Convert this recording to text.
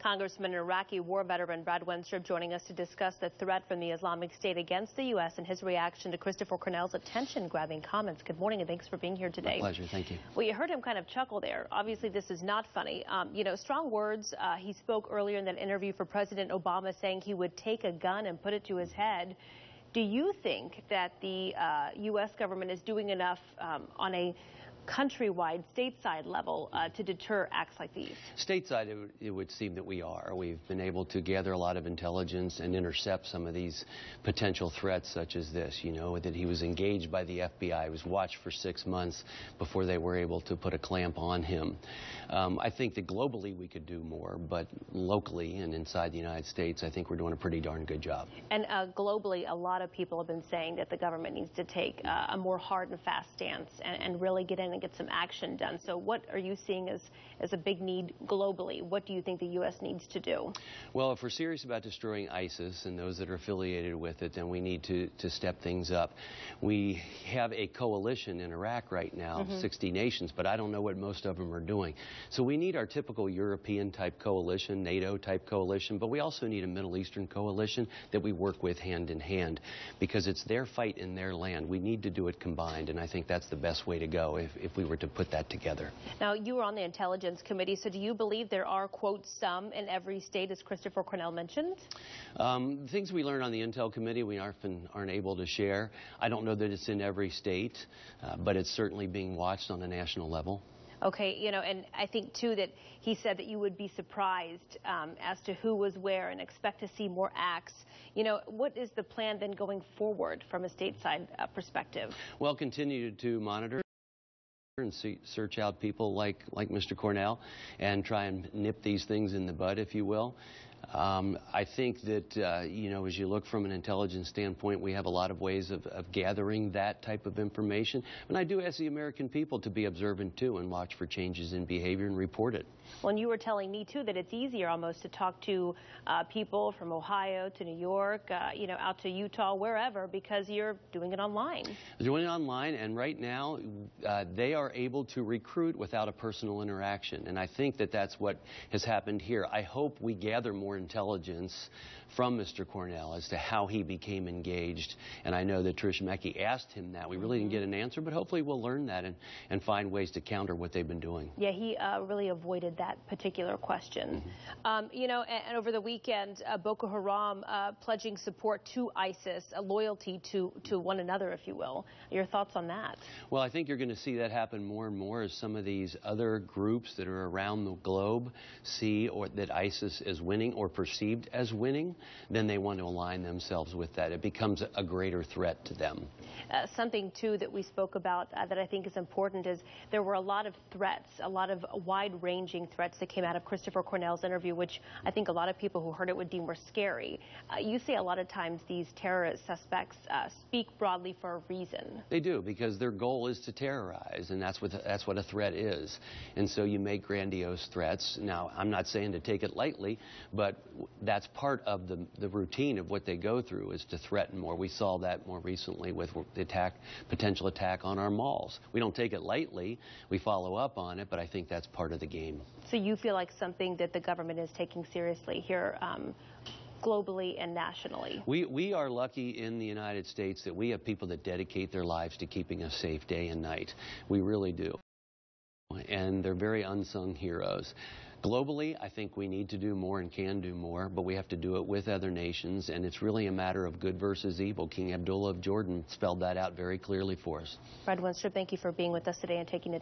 Congressman and Iraqi war veteran Brad Wenstrup joining us to discuss the threat from the Islamic State against the U.S. and his reaction to Christopher Cornell's attention-grabbing comments. Good morning, and thanks for being here today. My pleasure. Thank you. Well, you heard him kind of chuckle there. Obviously, this is not funny. Strong words. He spoke earlier in that interview for President Obama saying he would take a gun and put it to his head. Do you think that the U.S. government is doing enough on a countrywide, stateside level to deter acts like these? Stateside, it would seem that we are. We've been able to gather a lot of intelligence and intercept some of these potential threats such as this, that he was engaged by the FBI, was watched for 6 months before they were able to put a clamp on him. I think that globally we could do more, but locally and inside the United States, I think we're doing a pretty darn good job. And globally, a lot of people have been saying that the government needs to take a more hard and fast stance and really get in and get some action done. So what are you seeing as a big need globally? What do you think the U.S. needs to do? Well, if we're serious about destroying ISIS and those that are affiliated with it, then we need to step things up. We have a coalition in Iraq right now, 60 nations, but I don't know what most of them are doing. So we need our typical European-type coalition, NATO-type coalition, but we also need a Middle Eastern coalition that we work with hand in hand because it's their fight in their land. We need to do it combined, and I think that's the best way to go if we were to put that together. Now, you were on the Intelligence Committee, so do you believe there are, quote, some in every state, as Christopher Cornell mentioned? Things we learn on the Intel Committee we often aren't able to share. I don't know that it's in every state, but it's certainly being watched on a national level. Okay, and I think, too, that he said that you would be surprised as to who was where and expect to see more acts. What is the plan then going forward from a stateside perspective? Well, continue to monitor and search out people like Mr. Cornell and try and nip these things in the bud, if you will. I think that, as you look from an intelligence standpoint, we have a lot of ways of gathering that type of information. And I do ask the American people to be observant, too, and watch for changes in behavior and report it. Well, and you were telling me, too, that it's easier almost to talk to people from Ohio to New York, out to Utah, wherever, because you're doing it online. They're doing it online, and right now they are able to recruit without a personal interaction. And I think that that's what has happened here. I hope we gather more intelligence from Mr. Cornell as to how he became engaged. And I know that Trish Mackey asked him that. We really didn't get an answer, but hopefully we'll learn that and find ways to counter what they've been doing. Yeah, he really avoided that particular question. And over the weekend, Boko Haram pledging support to ISIS, a loyalty to one another, if you will. Your thoughts on that? Well, I think you're going to see that happen more and more as some of these other groups that are around the globe see that ISIS is winning or perceived as winning, then they want to align themselves with that. It becomes a greater threat to them. Something, too, that we spoke about that I think is important is there were a lot of threats, a lot of wide-ranging threats that came out of Christopher Cornell's interview, which I think a lot of people who heard it would deem were scary. You say a lot of times these terrorist suspects speak broadly for a reason. They do, because their goal is to terrorize, and that's what a threat is. And so you make grandiose threats. Now, I'm not saying to take it lightly, but that's part of the routine of what they go through is to threaten more. We saw that more recently with the potential attack on our malls. We don't take it lightly. We follow up on it, but I think that's part of the game. So you feel like something that the government is taking seriously here globally and nationally? We are lucky in the United States that we have people that dedicate their lives to keeping us safe day and night. We really do. And they're very unsung heroes. Globally, I think we need to do more and can do more, but we have to do it with other nations, and it's really a matter of good versus evil. King Abdullah of Jordan spelled that out very clearly for us. Brad Wenstrup, thank you for being with us today and taking the